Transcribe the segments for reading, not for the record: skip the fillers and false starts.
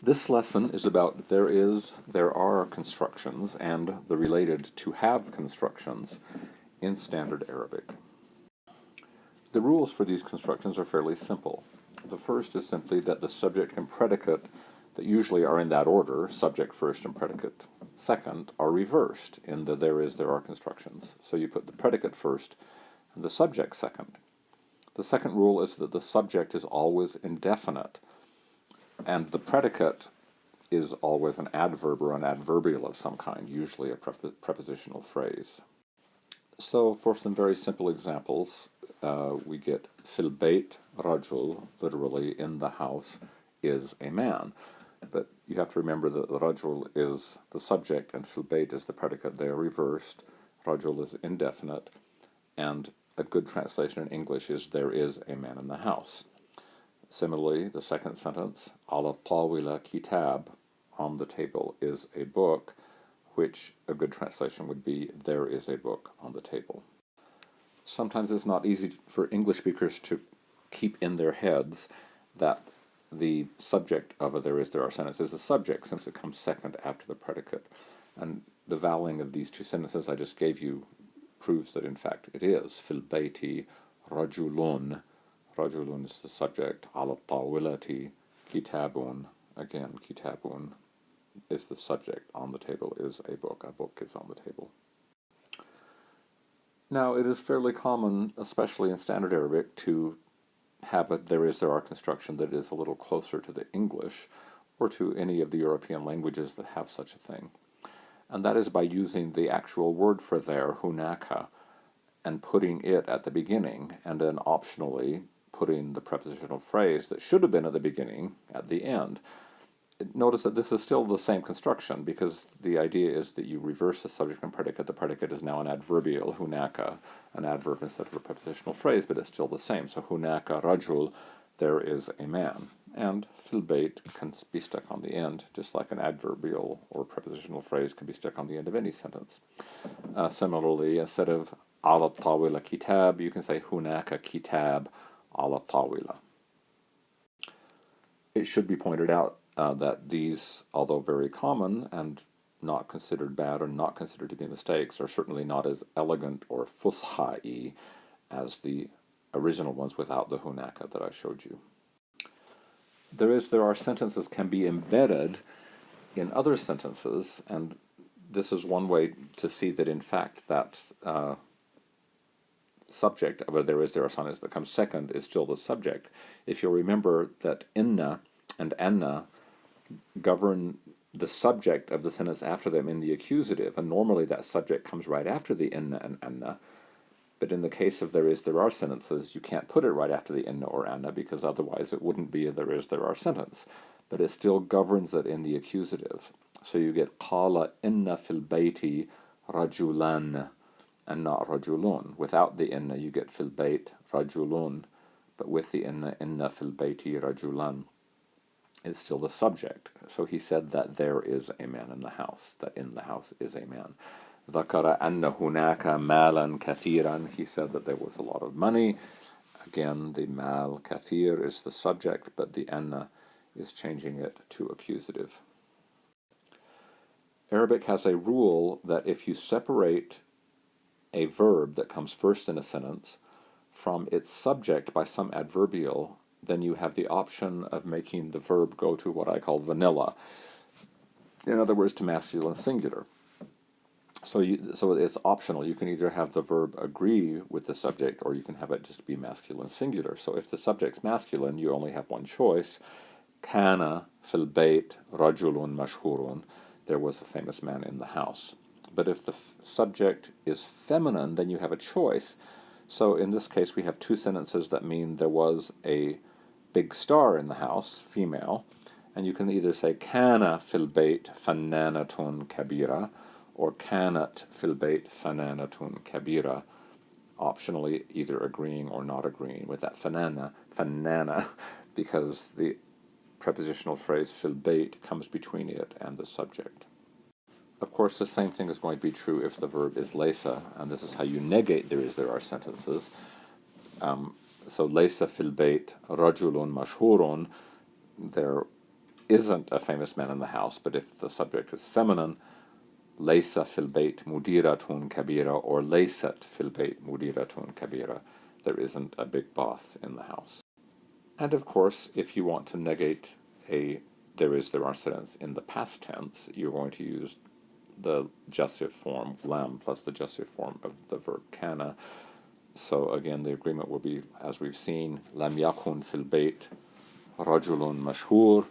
This lesson is about there are constructions and the related to have constructions in Standard Arabic. The rules for these constructions are fairly simple. The first is simply that the subject and predicate that usually are in that order, subject first and predicate second, are reversed in the there are constructions. So you put the predicate first and the subject second. The second rule is that the subject is always indefinite, and the predicate is always an adverb or an adverbial of some kind, usually a prepositional phrase. So for some very simple examples, we get fil bayt rajul, literally in the house is a man. But you have to remember that rajul is the subject and fil bayt is the predicate. They are reversed. Rajul is indefinite, and a good translation in English is there is a man in the house. Similarly, the second sentence, ala tawila kitab, on the table is a book, which a good translation would be there is a book on the table. Sometimes it's not easy for English speakers to keep in their heads that the subject of a there are sentence is a subject, since it comes second after the predicate. And the voweling of these two sentences I just gave you proves that in fact it is. Fil bayti rajulun. Rajulun is the subject. Ala tawilati kitabun. Again, kitabun is the subject. On the table is a book. A book is on the table. Now, it is fairly common, especially in Standard Arabic, to have a there are construction that is a little closer to the English or to any of the European languages that have such a thing. And that is by using the actual word for there, hunaka, and putting it at the beginning, and then optionally putting the prepositional phrase that should have been at the beginning at the end. Notice that this is still the same construction, because the idea is that you reverse the subject and predicate. The predicate is now an adverbial, hunaka, an adverb instead of a prepositional phrase, but it's still the same. So hunaka rajul, there is a man. And fil bayt can be stuck on the end, just like an adverbial or prepositional phrase can be stuck on the end of any sentence. Similarly, instead of ala tawila kitab, you can say hunaka kitab ala tawila. It should be pointed out that these, although very common and not considered bad or not considered to be mistakes, are certainly not as elegant or fusha-y as the original ones without the hunaka that I showed you. There are sentences can be embedded in other sentences, and this is one way to see that in fact that subject of a there are sentence that comes second is still the subject. If you'll remember that inna and anna govern the subject of the sentence after them in the accusative, and normally that subject comes right after the inna and anna. But in the case of there are sentences, you can't put it right after the inna or anna, because otherwise it wouldn't be a there are sentence. But it still governs it in the accusative. So you get qala inna fil bayti rajulan, and not rajulun. Without the inna, you get fil bayt rajulun, but with the inna fil bayti rajulan. Is still the subject. So he said that there is a man in the house, that in the house is a man. ذكر أن هناك مالا كثيرا. He said that there was a lot of money. Again, the mal kathir is the subject, but the anna is changing it to accusative. Arabic has a rule that if you separate a verb that comes first in a sentence from its subject by some adverbial, then you have the option of making the verb go to what I call vanilla. In other words, to masculine singular. So it's optional. You can either have the verb agree with the subject, or you can have it just be masculine singular. So if the subject's masculine, you only have one choice. Kana fil bayt rajulun mashhurun. There was a famous man in the house. But if the subject is feminine, then you have a choice. So in this case, we have two sentences that mean there was a big star in the house, female, and you can either say kana fil bayt fananatun kabira, or kanat fil bayt fananatun kabira, optionally either agreeing or not agreeing with that fanana, because the prepositional phrase fil bayt comes between it and the subject. Of course, the same thing is going to be true if the verb is laysa, and this is how you negate there are sentences. So laysa fil bayt rajulun mashhurun, there isn't a famous man in the house, but if the subject is feminine, ليس في البيت مديرة كبيرة, or ليست في البيت مديرة كبيرة. There isn't a big boss in the house. And of course, if you want to negate a there are sentence in the past tense, you're going to use the jussive form lam plus the jussive form of the verb kana. So again, the agreement will be, as we've seen, لم يكن في البيت رجل مشهور,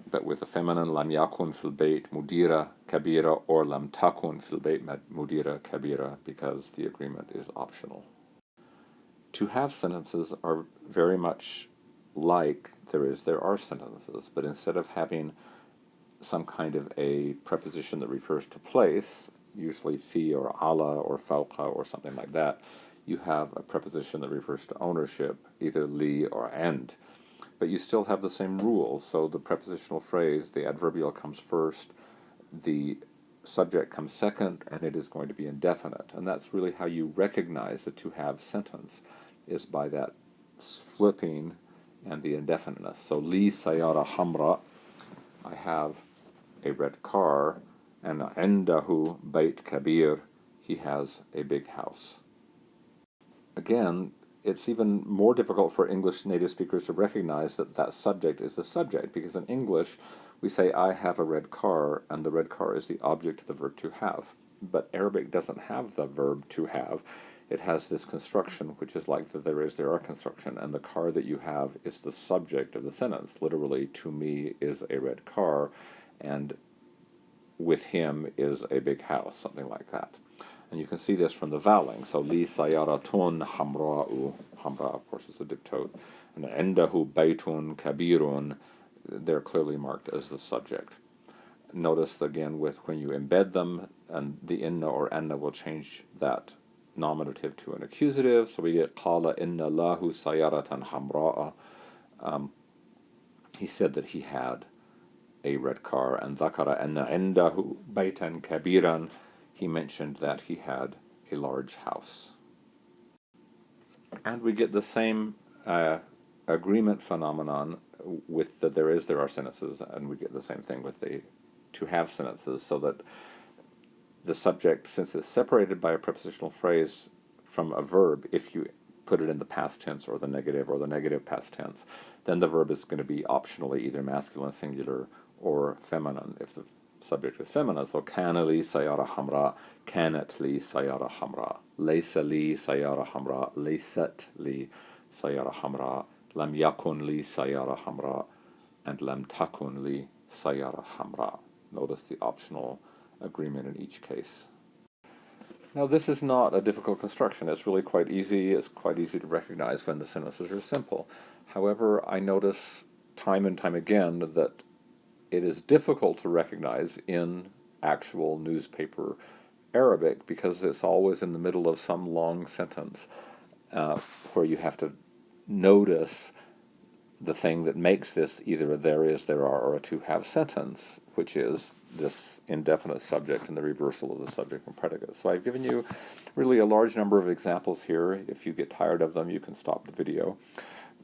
but with the feminine, لم يكن في البيت مديرة كبيرة, or لم تكن في البيت مديرة كبيرة, because the agreement is optional. To have sentences are very much like there are sentences, but instead of having some kind of a preposition that refers to place, usually fi or ala or fawqa or something like that, you have a preposition that refers to ownership, either li or and. But you still have the same rule. So the prepositional phrase, the adverbial comes first, the subject comes second, and it is going to be indefinite. And that's really how you recognize the to have sentence, is by that flipping and the indefiniteness. So li sayara hamra, I have a red car, and indahu bayt kabir, he has a big house. Again, it's even more difficult for English native speakers to recognize that that subject is the subject, because in English we say I have a red car, and the red car is the object of the verb to have. But Arabic doesn't have the verb to have. It has this construction, which is like the there are construction, and the car that you have is the subject of the sentence. Literally, to me is a red car, and with him is a big house, something like that. And you can see this from the vowelling. So, li sayaratun hamra'u. Hamra, of course, is the diptote. And indahu baytun kabirun, they're clearly marked as the subject. Notice again with when you embed them, and the inna or anna will change that nominative to an accusative. So we get qala inna lahu sayaratan hamra'a. He said that he had a red car, and dhakara anna indahu baytan kabiran, he mentioned that he had a large house. And we get the same agreement phenomenon with the there are sentences, and we get the same thing with the to have sentences, so that the subject, since it's separated by a prepositional phrase from a verb, if you put it in the past tense or the negative past tense, then the verb is going to be optionally either masculine singular or feminine if the subject is feminine. So kana li sayara hamra, kanat li sayara hamra, laysa li sayara hamra, laysat li sayara hamra, lam yakun li sayara hamra, and lam takun li sayara hamra. Notice the optional agreement in each case. Now, this is not a difficult construction. It's really quite easy. It's quite easy to recognize when the sentences are simple. However, I notice time and time again that it is difficult to recognize in actual newspaper Arabic, because it's always in the middle of some long sentence where you have to notice the thing that makes this either a there is, there are, or a to have sentence, which is this indefinite subject and the reversal of the subject and predicate. So I've given you really a large number of examples here. If you get tired of them, you can stop the video.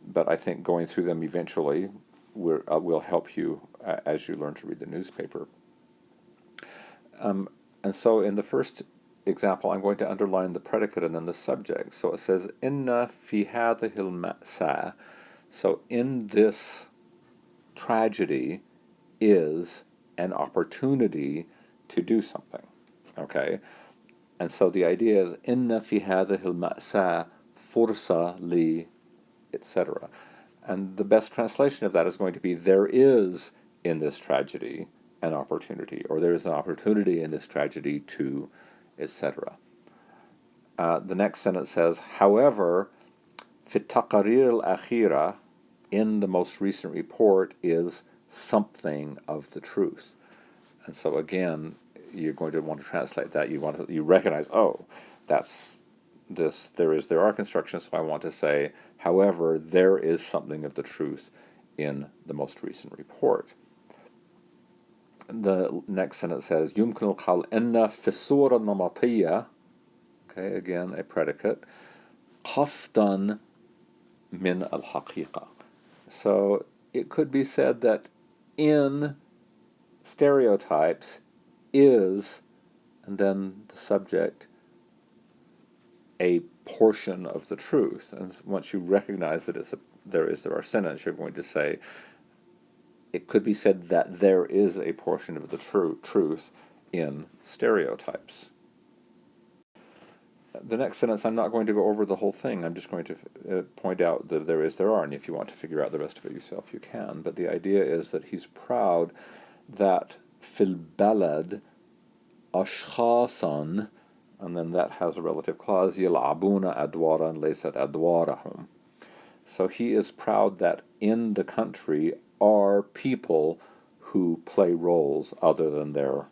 But I think going through them eventually will help you as you learn to read the newspaper. And so in the first example, I'm going to underline the predicate and then the subject. So it says, Inna fi hadhihi al-ma'sa. So in this tragedy is an opportunity to do something. Okay? And so the idea is, Inna fi hadhihi al-ma'sa fursa li, etc. And the best translation of that is going to be, there is in this tragedy an opportunity, or there is an opportunity in this tragedy to, etc. The next sentence says, however, fit taqarir al-akhira, in the most recent report, is something of the truth. And so again, you're going to want to translate that. You recognize, oh, that's this, there are constructions, so I want to say, however, there is something of the truth in the most recent report. The next sentence says, يمكن القول أن في الصورة النمطية, okay, again a predicate, قصدا من الحقيقة. So it could be said that in stereotypes is, and then the subject, a portion of the truth. And once you recognize that there are sentence, you're going to say, it could be said that there is a portion of the truth in stereotypes. The next sentence, I'm not going to go over the whole thing. I'm just going to point out that there are, and if you want to figure out the rest of it yourself, you can. But the idea is that he's proud that fil balad ashkhasan, and then that has a relative clause, yal'abuna adwaran laysat adwarahum. So he is proud that in the country are people who play roles other than their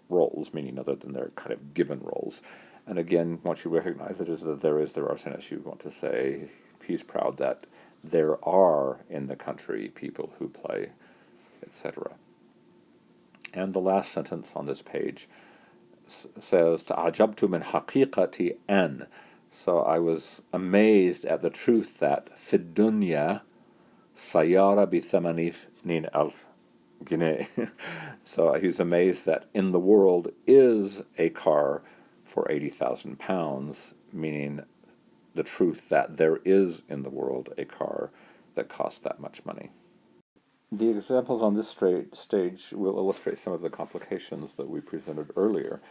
roles, meaning other than their kind of given roles. And again, once you recognize it is that there are sentence, you want to say he's proud that there are in the country people who play, etc. And the last sentence on this page says, "Ta'ajabtu min haqiqati an." So I was amazed at the truth that fid dunya sayara bi thamaninin al-guinea. So he's amazed that in the world is a car for 80,000 pounds, meaning the truth that there is in the world a car that costs that much money. The examples on this stage will illustrate some of the complications that we presented earlier,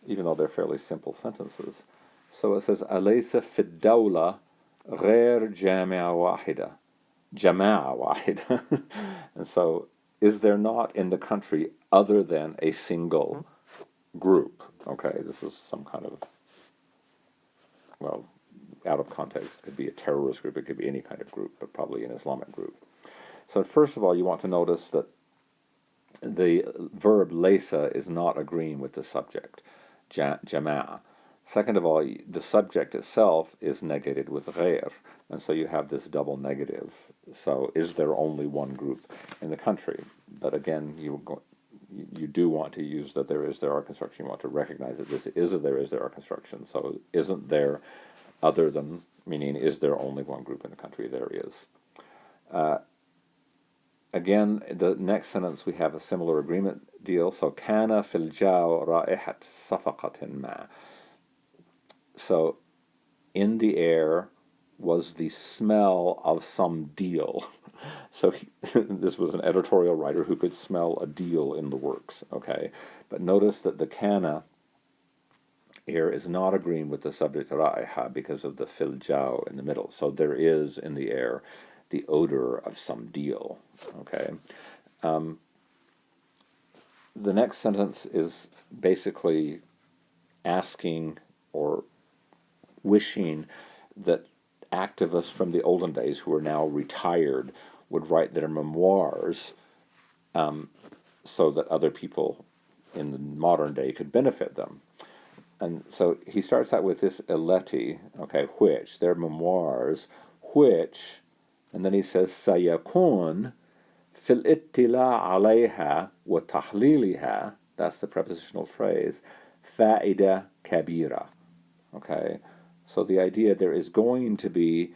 even though they're fairly simple sentences. So it says, "Alaysa fid dawla ghair jama'a wahida." Jama'a wahida. And so, is there not in the country other than a single group? Okay, this is some kind of, well, out of context. It could be a terrorist group, it could be any kind of group, but probably an Islamic group. So first of all, you want to notice that the verb laysa is not agreeing with the subject, jama'a. Second of all, the subject itself is negated with ghair, and so you have this double negative. So is there only one group in the country? But again, you do want to use the there are construction. You want to recognize that this is a there are construction. So isn't there other than, meaning is there only one group in the country? There is. Again, the next sentence we have a similar agreement deal. So kana fil jaw ra'ihat safaqatin ma. So in the air was the smell of some deal. So this was an editorial writer who could smell a deal in the works, okay? But notice that the kana here is not agreeing with the subject ra'iha because of the fil jaw in the middle. So there is in the air the odor of some deal, okay? The next sentence is basically asking or wishing that activists from the olden days who are now retired would write their memoirs so that other people in the modern day could benefit them. And so he starts out with this eleti, okay, which, their memoirs, which, and then he says, sayakun fil ittila alayha wa tahliliha, that's the prepositional phrase, fa'ida kabira, okay? So the idea there is going to be,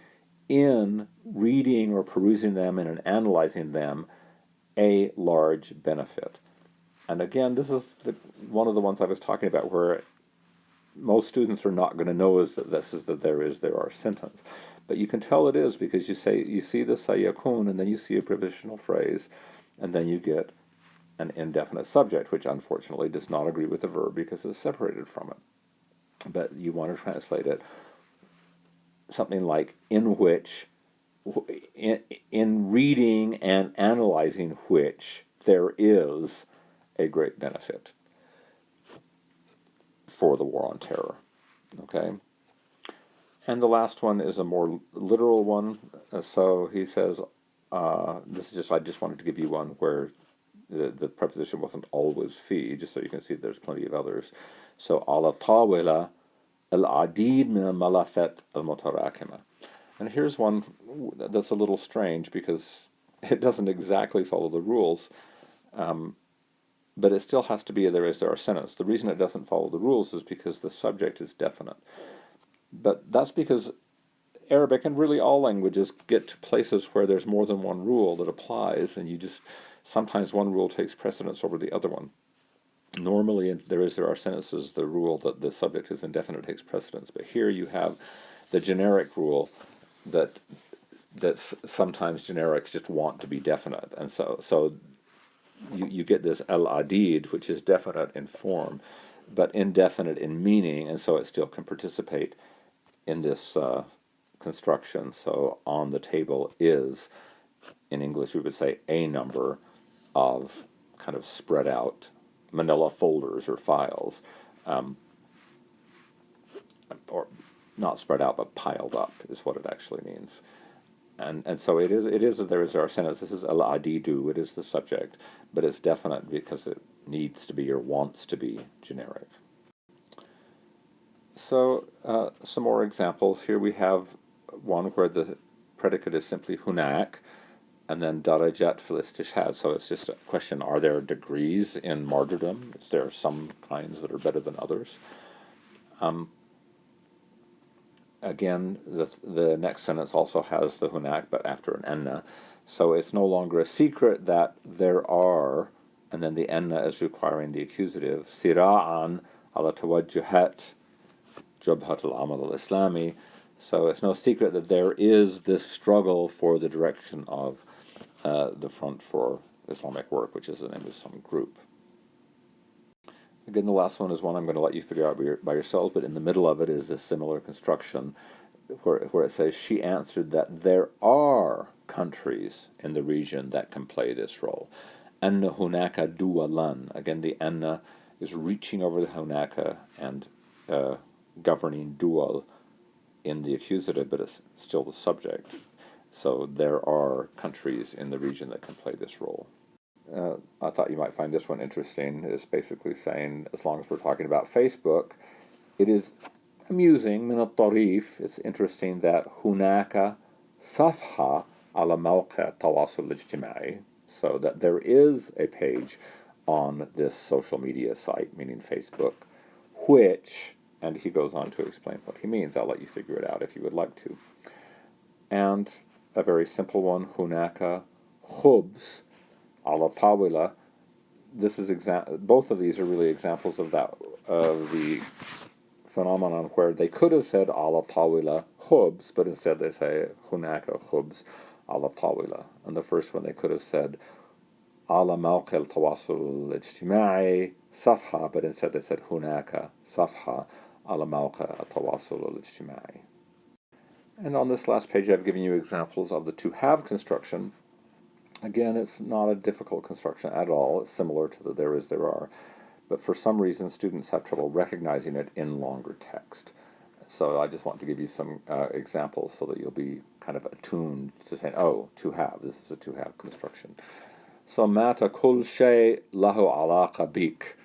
in reading or perusing them and in analyzing them, a large benefit. And again, this is one of the ones I was talking about where most students are not going to know is that this is the there are sentence. But you can tell it is because you see the sayakun and then you see a prepositional phrase and then you get an indefinite subject, which unfortunately does not agree with the verb because it's separated from it. But you want to translate it something like in which, in reading and analyzing which, there is a great benefit for the war on terror. Okay? And the last one is a more literal one. So he says, I just wanted to give you one where the preposition wasn't always fi, just so you can see there's plenty of others. So, ala tawila al-adid min al-malafat al-mutarakima. And here's one that's a little strange because it doesn't exactly follow the rules, but it still has to be a there are sentence. The reason it doesn't follow the rules is because the subject is definite. But that's because Arabic and really all languages get to places where there's more than one rule that applies, and you just sometimes one rule takes precedence over the other one. Normally, in there are sentences, the rule that the subject is indefinite takes precedence, but here you have the generic rule that sometimes generics just want to be definite, and so you get this al-adid, which is definite in form, but indefinite in meaning, and so it still can participate in this construction. So on the table is, in English we would say, a number of kind of spread out manila folders or files, or not spread out but piled up is what it actually means. And so it is there is our sentence. This is al-adidu, it is the subject, but it's definite because it needs to be or wants to be generic. So some more examples. Here we have one where the predicate is simply hunak, and then darajat fil istishhad. So it's just a question, are there degrees in martyrdom? Is there some kinds that are better than others? Again, the next sentence also has the hunak, but after an enna. So it's no longer a secret that there are, and then the enna is requiring the accusative, sira'an ala tawajjuhat jabhat al-amal al-islami. So it's no secret that there is this struggle for the direction of the Front for Islamic Work, which is the name of some group. Again, the last one is one I'm going to let you figure out by yourselves, but in the middle of it is a similar construction where it says, she answered that there are countries in the region that can play this role. Anna hunaka duwalan. Again, the anna is reaching over the hunaka and governing dual in the accusative, but it's still the subject. So there are countries in the region that can play this role. I thought you might find this one interesting. It's basically saying, as long as we're talking about Facebook, it is amusing, min al-tarif, it's interesting that hunaka safha ala mawqa tawasul ijtimai, so that there is a page on this social media site, meaning Facebook, which, and he goes on to explain what he means. I'll let you figure it out if you would like to. And a very simple one, hunaka khubz ala tawila. This is both of these are really examples of the phenomenon where they could have said ala tawila khubz, but instead they say hunaka khubz ala tawila. And the first one they could have said ala mawqi al-tawasul al-ijtima'i safha, but instead they said hunaka safha ala mawqi al-tawasul al-ijtima'i. And on this last page I've given you examples of the to have construction. Again, it's not a difficult construction at all. It's similar to the there is, there are. But for some reason, students have trouble recognizing it in longer text. So I just want to give you some examples so that you'll be kind of attuned to saying, oh, to have. This is a to have construction. So mata kul shay lahu alaqa bik.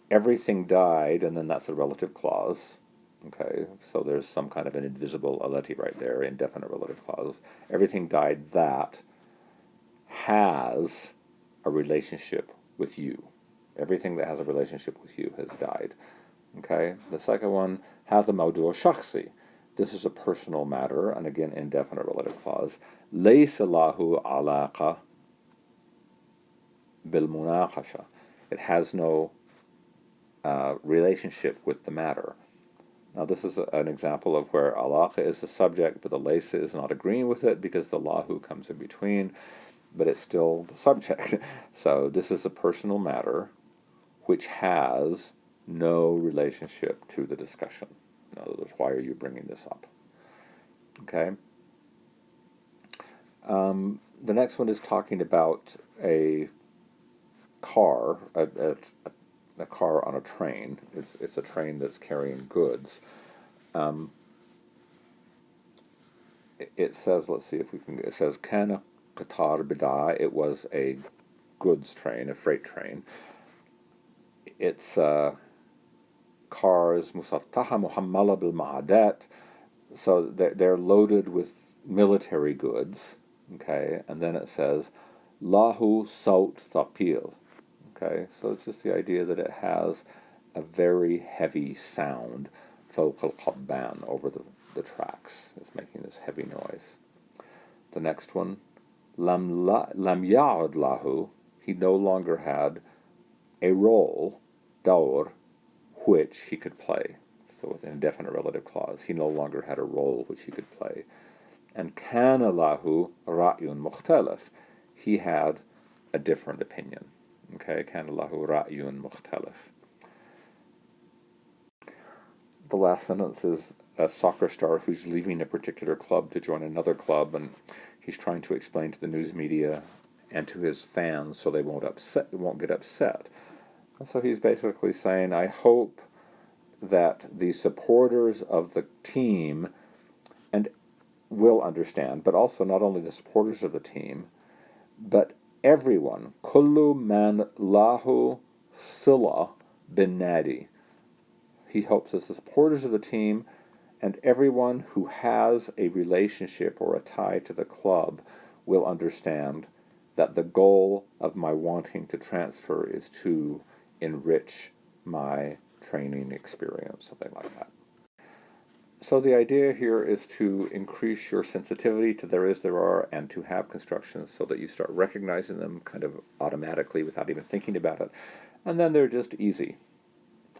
Everything died, and then that's a relative clause. Okay, so there's some kind of an invisible aleti right there, indefinite relative clause. Everything died that has a relationship with you. Everything that has a relationship with you has died. Okay, the second one, has a mawdu' shakhsi. This is a personal matter, and again, indefinite relative clause. Laysa lahu alaqa bil munaqasha. It has no relationship with the matter. Now, this is an example of where alaqa is the subject, but the laysa is not agreeing with it because the lahu comes in between, but it's still the subject. So this is a personal matter which has no relationship to the discussion. In other words, why are you bringing this up? Okay. The next one is talking about a car, a car on a train. It's a train that's carrying goods. It says, let's see if we can. It says kana qatar bida. It was a goods train, a freight train. It's cars musattaha muhammala bil ma'adat. So they're loaded with military goods. Okay, and then it says lahu saut thaqil. Okay, so it's just the idea that it has a very heavy sound, fawq al-qabban, over the tracks. It's making this heavy noise. The next one, lam ya'ud lahu he no longer had a role, daur, which he could play. So with an indefinite relative clause, he no longer had a role which he could play. And kana lahu ra'yun mukhtalif. He had a different opinion. Okay, kana lahu ra'yun mukhtalif. The last sentence is a soccer star who's leaving a particular club to join another club, and he's trying to explain to the news media and to his fans so they won't get upset. And so he's basically saying, I hope that the supporters of the team and will understand, but also not only the supporters of the team, but everyone, kullu man lahu sila bin nadi. He hopes that the supporters of the team and everyone who has a relationship or a tie to the club will understand that the goal of my wanting to transfer is to enrich my training experience, something like that. So the idea here is to increase your sensitivity to there is, there are, and to have constructions so that you start recognizing them kind of automatically without even thinking about it. And then they're just easy.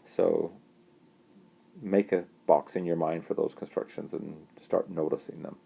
So make a box in your mind for those constructions and start noticing them.